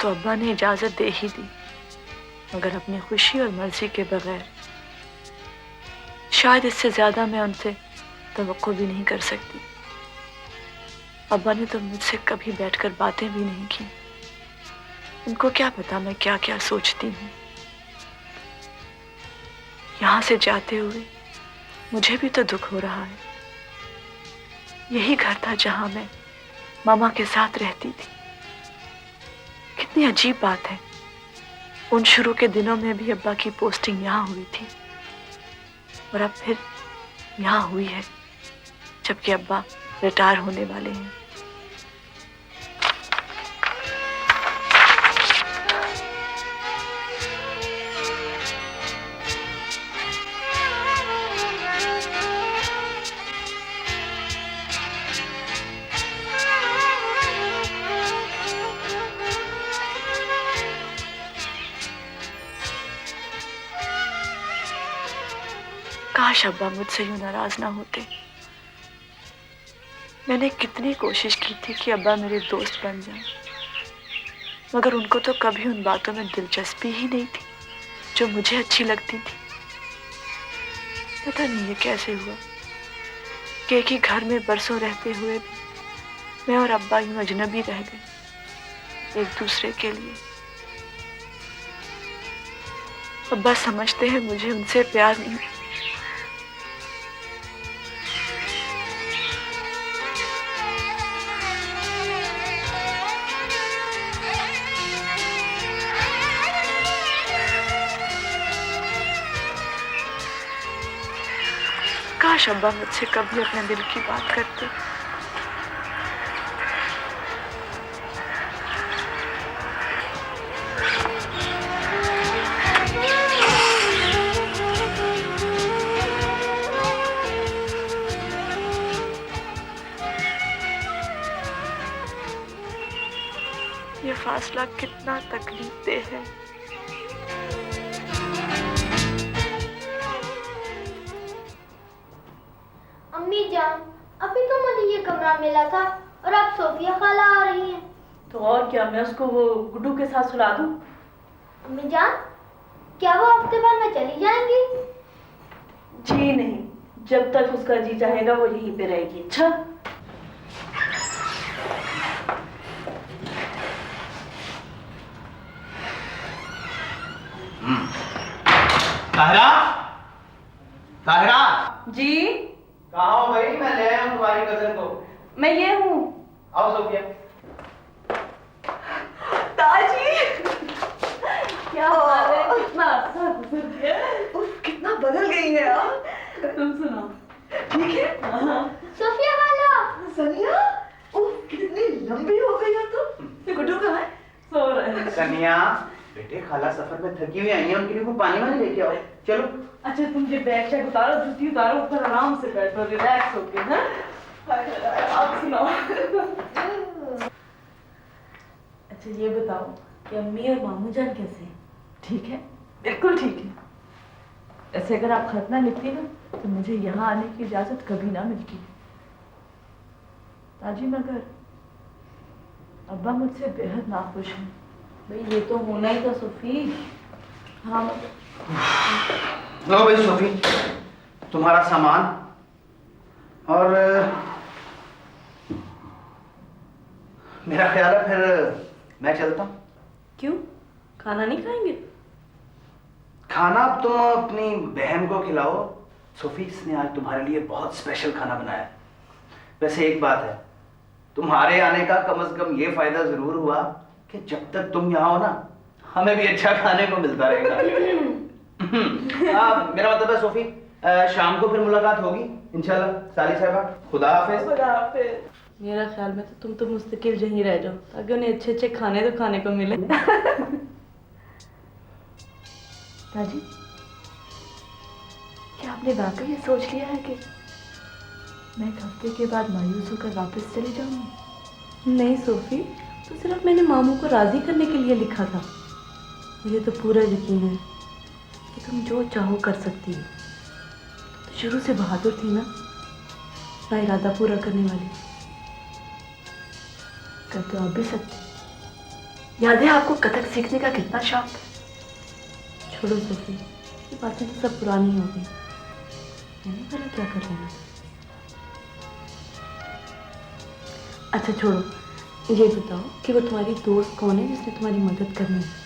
तो अब्बा ने इजाजत दे ही दी, मगर अपनी खुशी और मर्जी के बगैर। शायद इससे ज्यादा मैं उनसे तवक्को भी नहीं कर सकती। अब्बा ने तो मुझसे कभी बैठकर बातें भी नहीं की। उनको क्या पता मैं क्या क्या सोचती हूँ। यहां से जाते हुए मुझे भी तो दुख हो रहा है। यही घर था जहां मैं मामा के साथ रहती थी। कितनी अजीब बात है, उन शुरू के दिनों में भी अब्बा की पोस्टिंग यहाँ हुई थी और अब फिर यहाँ हुई है, जबकि अब्बा रिटायर होने वाले हैं। काश अब्बा मुझसे यूं नाराज ना होते। मैंने कितनी कोशिश की थी कि अब्बा मेरे दोस्त बन जाएं, मगर उनको तो कभी उन बातों में दिलचस्पी ही नहीं थी जो मुझे अच्छी लगती थी। पता नहीं ये कैसे हुआ कि एक ही घर में बरसों रहते हुए भी मैं और अब्बा यूं अजनबी रह गए एक दूसरे के लिए। अब्बा समझते हैं मुझे उनसे प्यार नहीं। काश अब्बा मुझसे कभी अपने दिल की बात करते। ये फासला कितना तकलीफदेह है। अम्मी जान, अभी तो मुझे ये कमरा मिला था और अब सोफिया खाला आ रही हैं। तो और क्या, मैं उसको वो गुड्डू के साथ सुला दूं? अम्मी जान, क्या वो हफ्ते भर में चली जाएंगी? जी नहीं, जब तक उसका जी चाहेगा वो यहीं पे रहेगी। अच्छा ताहिरा, ताहिरा जी। कहाँ हो भाई? मैं ले आया हूँ तुम्हारी कजन को। मैं ये हूँ। आओ सोफिया। ताजी क्या हाल है? कितना अच्छा गुजर गया। उफ, कितना बदल गई है आप। तुम सुनाओ, ठीक है? सोफिया खाला। सनिया, उफ कितनी लंबी हो गई हो तुम। गुड्डू कहाँ है? सो रहे हैं। सनिया बेटे, खाला सफर में थकी हुई आई है, उनके लिए कोई पानी वानी लेके आओ। चलो। अच्छा तुम ये बैग शैग उतारो, जूती उतारो, ऊपर आराम से बैठो, रिलैक्स होके। हाँ, आप सुनाओ। अच्छा ये बताओ कि अम्मी और मामू जान कैसे हैं? ठीक है, बिल्कुल ठीक है। ऐसे अगर आप खत ना लिखती ना तो मुझे यहाँ आने की इजाजत कभी ना मिलती। ताजी मगर अब्बा मुझसे बेहद नाखुश हैं। भाई ये तो होना ही था सोफी। हाँ लो भाई सोफी, तुम्हारा सामान। और मेरा ख्याल है फिर मैं चलता हूँ। क्यों, खाना नहीं खाएंगे? खाना तुम अपनी बहन को खिलाओ। सोफी, इसने आज तुम्हारे लिए बहुत स्पेशल खाना बनाया है। वैसे एक बात है, तुम्हारे आने का कम से कम ये फायदा जरूर हुआ कि जब तक तुम यहाँ हो ना, हमें भी अच्छा खाने को मिलता रहेगा। मेरा मतलब है सोफी, शाम को फिर मुलाकात होगी इंशाल्लाह। साली साहिबा, खुदा हाफिज। खुदा हाफिज। मेरा ख्याल में तो तुम तो मुस्तकिल यहीं रह जाओ ताकि उन्हें अच्छे अच्छे खाने तो खाने को मिले। ताजी, क्या आपने वाकई ये सोच लिया है कि मैं एक हफ्ते के बाद मायूस होकर वापस चली जाऊंगी? नहीं सोफी, तो सिर्फ मैंने मामू को राजी करने के लिए लिखा था। मुझे तो पूरा यकीन है कि तुम जो चाहो कर सकती हो। तो शुरू से बहादुर थी ना, अपना इरादा पूरा करने वाली। कर तो आप भी सकते। याद है आपको कथक सीखने का कितना शौक था? छोड़ो सोफी, ये बातें तो सब पुरानी हो गई। मैंने भला क्या कर लेना? अच्छा छोड़ो, ये बताओ कि वो तुम्हारी दोस्त कौन है जिसने तुम्हारी मदद करनी है?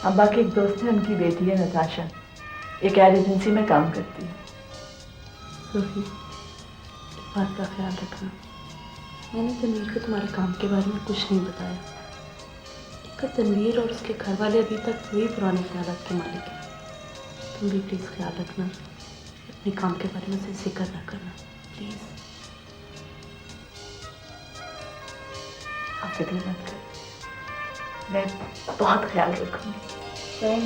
अब्बा की एक दोस्त है, उनकी बेटी है नताशा, एक एड एजेंसी में काम करती है। सोफी, एक बात का ख्याल रखना, मैंने तनवीर को तुम्हारे काम के बारे में कुछ नहीं बताया। देखकर तनवीर और उसके घर वाले अभी तक वही पुराने ख्यालात के मालिक हैं। तुम भी प्लीज़ ख्याल रखना, अपने काम के बारे में उसे जिक्र ना करना प्लीज़। आप फिक्र मत करो, मैं बहुत ख्याल रखूंगी। थैंक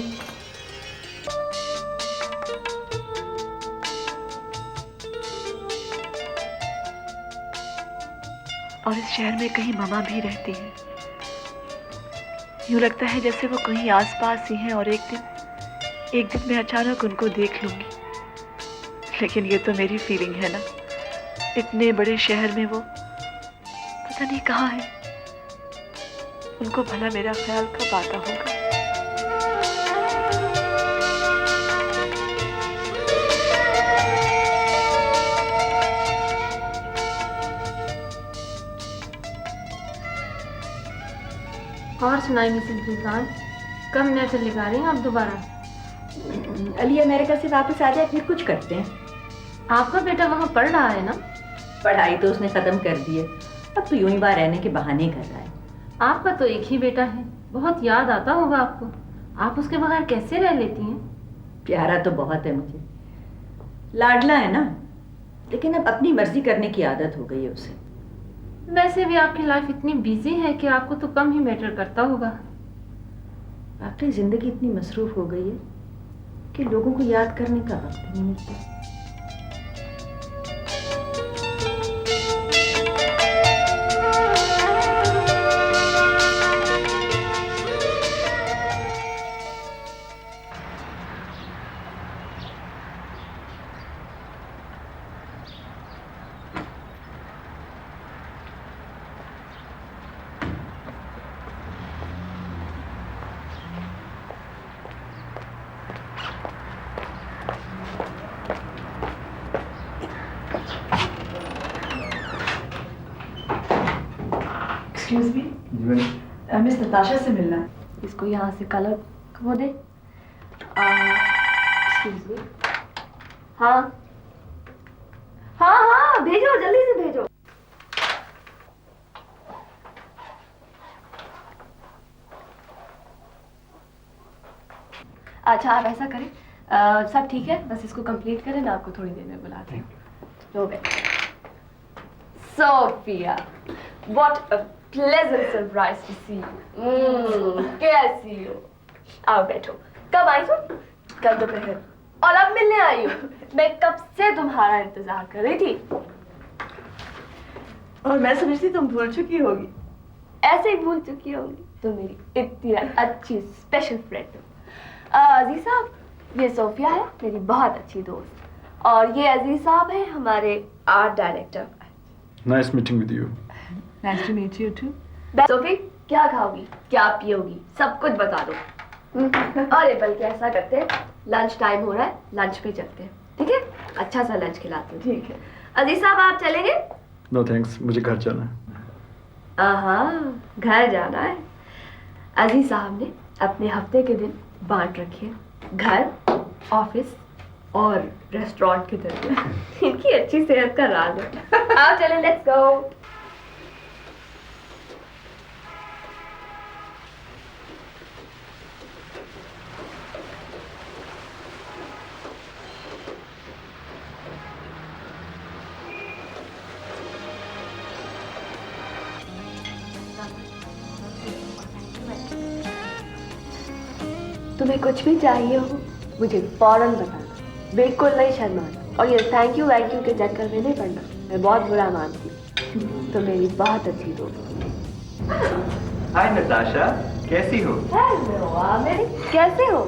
और इस शहर में कहीं मामा भी रहती है। यूँ लगता है जैसे वो कहीं आसपास ही हैं और एक दिन मैं अचानक उनको देख लूंगी। लेकिन ये तो मेरी फीलिंग है ना, इतने बड़े शहर में वो पता नहीं कहाँ है। उनको भला मेरा ख्याल कब आता होगा? और सुनाई मिसेस रिजवान, कब नेचर लगा रही हैं आप दोबारा? अली अमेरिका से वापस आ जाए फिर कुछ करते हैं। आपका बेटा वहाँ पढ़ रहा है ना? पढ़ाई तो उसने ख़त्म कर दी है, अब तो यूं ही बाहर रहने के बहाने कर रहा है। आपका तो एक ही बेटा है, बहुत याद आता होगा आपको। आप उसके बगैर कैसे रह लेती हैं? प्यारा तो बहुत है मुझे, लाडला है ना, लेकिन अब अपनी मर्जी करने की आदत हो गई है उसे। वैसे भी आपकी लाइफ इतनी बिजी है कि आपको तो कम ही मैटर करता होगा। आपकी जिंदगी इतनी मसरूफ हो गई है कि लोगों को याद करने का वक्त नहीं मिलता। एक्सक्यूज मी, मिस नताशा से मिलना है। इसको यहाँ से कलर वो दे। Excuse me. हाँ हाँ हाँ, भेजो, जल्दी से भेजो। अच्छा आप ऐसा करें, सब ठीक है, बस इसको कंप्लीट करें, मैं आपको थोड़ी देर में बुलाती हूँ। लो बैठ। Sophia, what a pleasant surprise to see you. कैसी हो? आओ बैठो। कब आई तुम? कल दोपहर। और अब मिलने आई हो? मैं कब से तुम्हारा इंतजार कर रही थी। और मैं समझती तुम भूल चुकी होगी। ऐसे ही भूल चुकी होगी, तो मेरी इतनी अच्छी स्पेशल फ्रेंड हो। अजीज साहब, ये सोफिया है, मेरी बहुत अच्छी दोस्त। और ये अजीज साहब है, हमारे art director. Nice meeting with you. Nice to meet you too. Sophie, क्या खाओगी, क्या पियोगी, सब कुछ बता दो। अरे बल्कि ऐसा करते हैं, लंच टाइम हो रहा है, लंच पे चलते हैं, ठीक है? अच्छा सा लंच खिलाती हूँ। ठीक है। अजीज साहब आप चलेंगे? No thanks, मुझे घर जाना है। घर जाना है। अजीज साहब ने अपने हफ्ते के दिन बांट रखे हैं, घर, ऑफिस और रेस्टोरेंट के दरमियान। इनकी अच्छी सेहत का राज है। आप चलें, लेट्स गो। तुम्हें कुछ भी चाहिए हो मुझे फौरन बताना, बिल्कुल नहीं शर्माना। और ये थैंक यू के चक्कर में नहीं पड़ना, मैं बहुत बुरा मानती हूँ। तो मेरी बहुत अच्छी दोस्त। हाय नताशा, कैसी हो? हेलो आमिर, कैसे हो?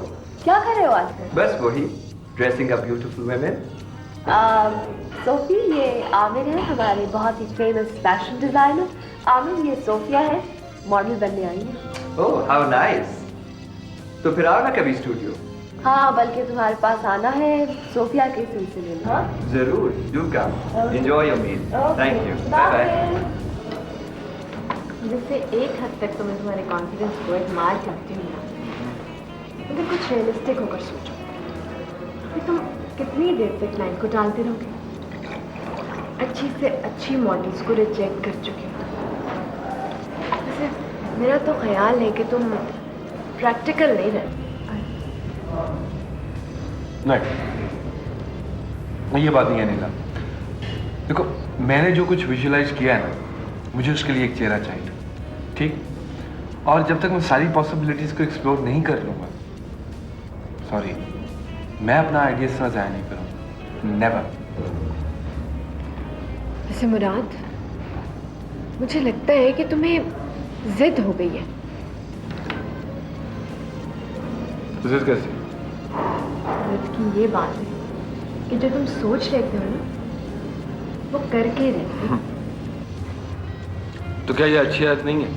क्या कर रहे हो आजकल? बस वही, dressing a beautiful women. Sophie, ये आमिर है, हमारे बहुत ही फेमस फैशन डिजाइनर। आमिर, ये सोफिया है, मॉडल बनने आई है। Oh how nice. तो फिर आओ ना कभी स्टूडियो। हाँ, बल्कि तुम्हारे पास आना है सोफिया के सिलसिले में। हाँ जरूर, do come, enjoy your meal. Thank you, bye bye. जिससे एक हद तक तो मैं तुम्हारे कॉन्फिडेंस को एडमायर करती हूँ, मगर कुछ रियलिस्टिक होकर सोचो कि तुम कितनी देर तक क्लाइंट को टालते रहोगे। अच्छी से अच्छी मॉडल्स को रिजेक्ट कर चुके हो। वैसे मेरा तो ख्याल है कि तुम प्रैक्टिकल नहीं रहते। नहीं, ये बात नहीं है नीला। देखो, मैंने जो कुछ विजुअलाइज किया है ना, मुझे उसके लिए एक चेहरा चाहिए, ठीक? और जब तक मैं सारी पॉसिबिलिटीज को एक्सप्लोर नहीं कर लूँगा, सॉरी, मैं अपना आइडिया इस तरह ज़ाया नहीं करूँगा, नेवर। वैसे मुराद, मुझे लगता है कि तुम्हें जिद हो गई है। जिद कैसे? जिद की ये बात है कि जो तुम सोच लेते हो ना, वो करके रहते हो। तो क्या ये अच्छी आदत नहीं है?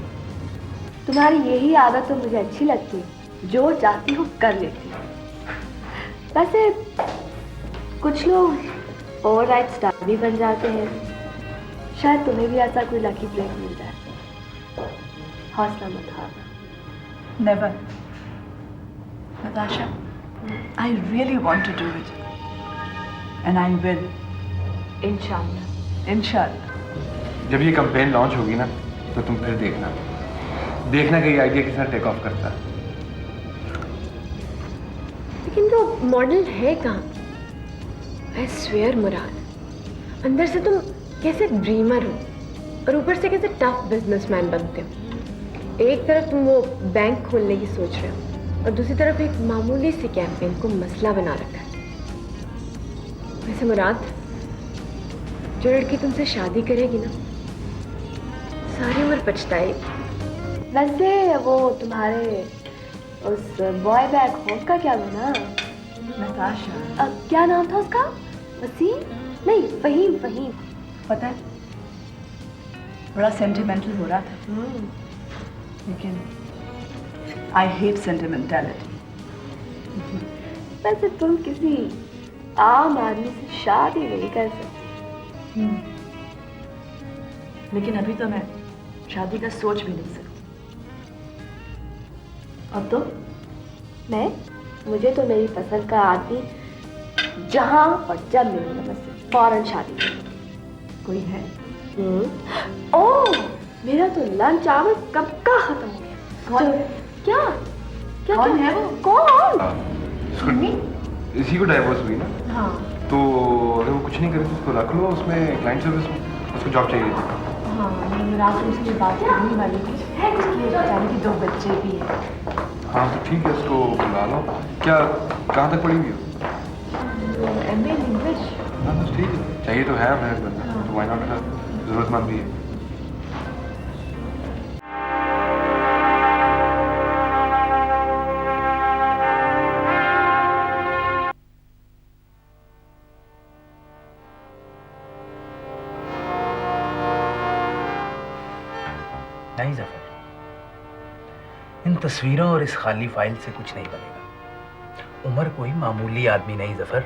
तुम्हारी यही आदत तो मुझे अच्छी लगती है, जो चाहती हो कर लेती हो। वैसे कुछ लोग ओवरनाइट स्टार भी बन जाते हैं, शायद तुम्हें भी ऐसा कोई लकी ब्रेक मिल जाए। हौसला मत हारना। Never. Natasha, I really want to do it. And I will. इंशाल्लाह। Inshallah. जब ये कैंपेन लॉन्च होगी ना, तो तुम फिर देखना कि ये आइडिया किस तरह टेक ऑफ करता है। लेकिन वो मॉडल है कहाँ? आई स्वेयर मुराद, अंदर से तुम कैसे ड्रीमर हो और ऊपर से कैसे टफ बिजनेसमैन बनते हो। एक तरफ तुम वो बैंक खोलने की सोच रहे हो और दूसरी तरफ एक मामूली सी कैंपेन को मसला बना रखा है। वैसे मुराद, जो लड़की तुमसे शादी करेगी ना, सारी उम्र पछताएगी। वैसे वो तुम्हारे उस बॉय बैक होस्ट का क्या बना? Natasha. क्या नाम था उसका? वसीम? नहीं, फहीम। फहीम। पता है, बड़ा सेंटिमेंटल हो रहा था, लेकिन I hate sentimentality. वैसे तुम किसी आम आदमी से शादी नहीं कर सकती। लेकिन अभी तो मैं शादी का सोच भी नहीं सकती। अब तो मुझे तो मेरी पसंद का आदमी जहाँ और जब मिले बस फौरन शादी करूँ। कोई है? ओह, मेरा तो लंच आवर कब का खत्म हो गया। कौन? क्या क्या कौन क्या? है वो? कौन? इसी को डाइवोर्स हुई ना, हाँ तो अगर वो कुछ नहीं करे तो उसको रख लो उसमें क्लाइंट सर्विस में, उसको जॉब चाहिए थी। हाँ, मैं रात को उसकी बात करने वाली थी। उसकी बेचारी की 2 बच्चे भी हैं। हाँ तो ठीक है, उसको बुला लो। क्या कहाँ तक पढ़ी हुई हो? MA English. हाँ बस ठीक है, चाहिए तो है मेरे बंदा, तो वाई नॉट, जरूरतमंद भी है। नहीं जफर, इन तस्वीरों और इस खाली फाइल से कुछ नहीं बनेगा। उमर कोई मामूली आदमी नहीं जफर,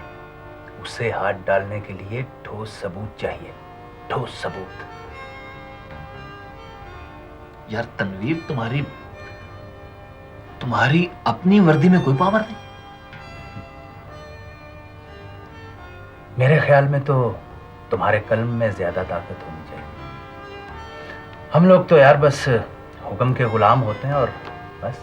उसे हाथ डालने के लिए ठोस सबूत चाहिए, ठोस सबूत। यार तनवीर, तुम्हारी अपनी वर्दी में कोई पावर नहीं। मेरे ख्याल में तो तुम्हारे कलम में ज्यादा ताकत होनी चाहिए। हम लोग तो यार बस हुक्म के गुलाम होते हैं और बस।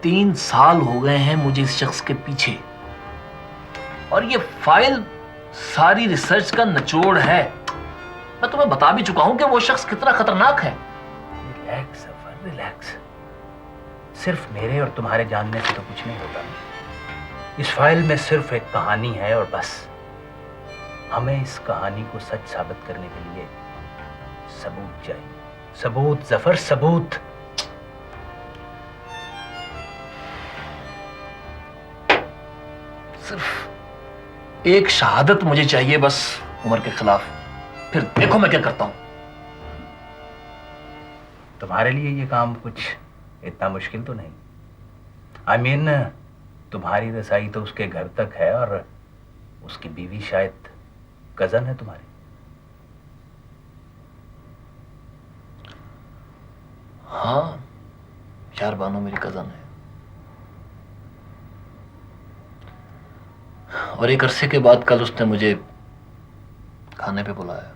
3 साल हो गए हैं मुझे इस शख्स के पीछे, और ये फाइल सारी रिसर्च का निचोड़ है। मैं तुम्हें बता भी चुका हूं कि वो शख्स कितना खतरनाक है। रिलैक्स सफर, रिलैक्स। सिर्फ मेरे और तुम्हारे जानने से तो कुछ नहीं होता। इस फाइल में सिर्फ एक कहानी है और बस। हमें इस कहानी को सच साबित करने के लिए सबूत चाहिए। सबूत जफर, सबूत। सिर्फ एक शहादत मुझे चाहिए बस उमर के खिलाफ। फिर देखो मैं क्या करता हूं। तुम्हारे लिए ये काम कुछ इतना मुश्किल तो नहीं। I mean, तुम्हारी रसाई तो उसके घर तक है और उसकी बीवी शायद कजन है तुम्हारी। हाँ, यार बानो मेरी कजन है, और एक अरसे के बाद कल उसने मुझे खाने पे बुलाया।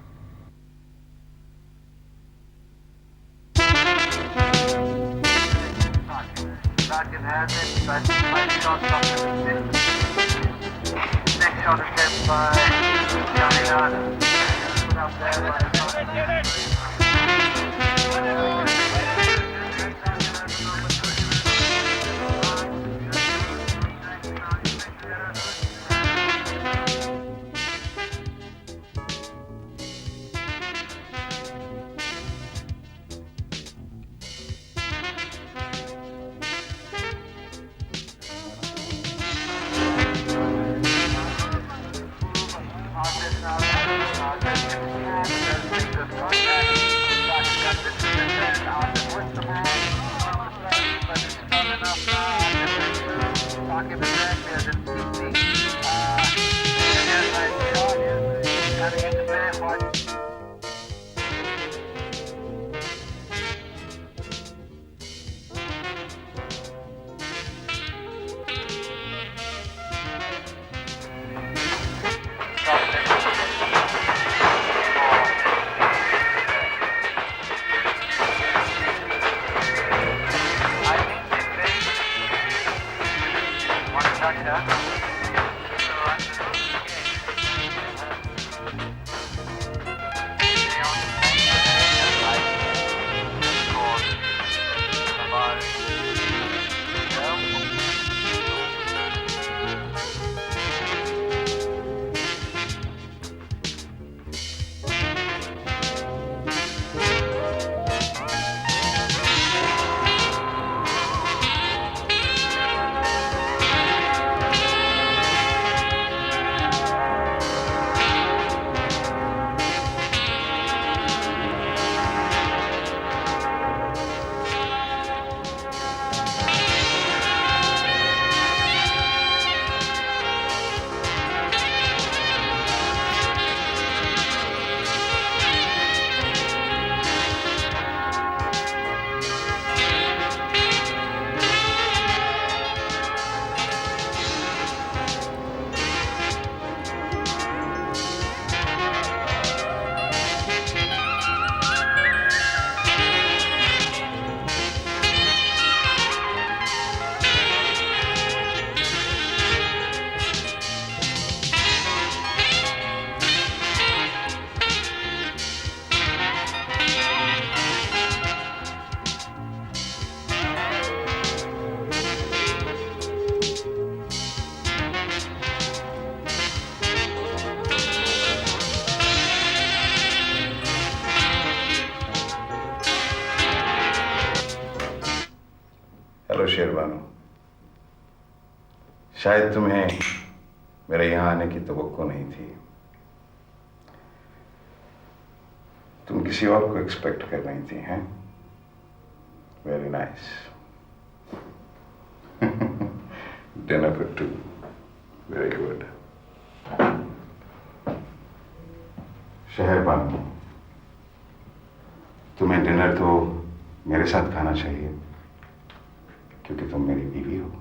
हेलो शेरबानो, शायद तुम्हें मेरे यहाँ आने की तवक्को नहीं थी। तुम किसी और को एक्सपेक्ट कर रही थी, हैं? Very nice. Dinner for two, very good. Sherbano, तुम्हें डिनर तो मेरे साथ खाना चाहिए, क्योंकि तुम मेरी बीवी हो।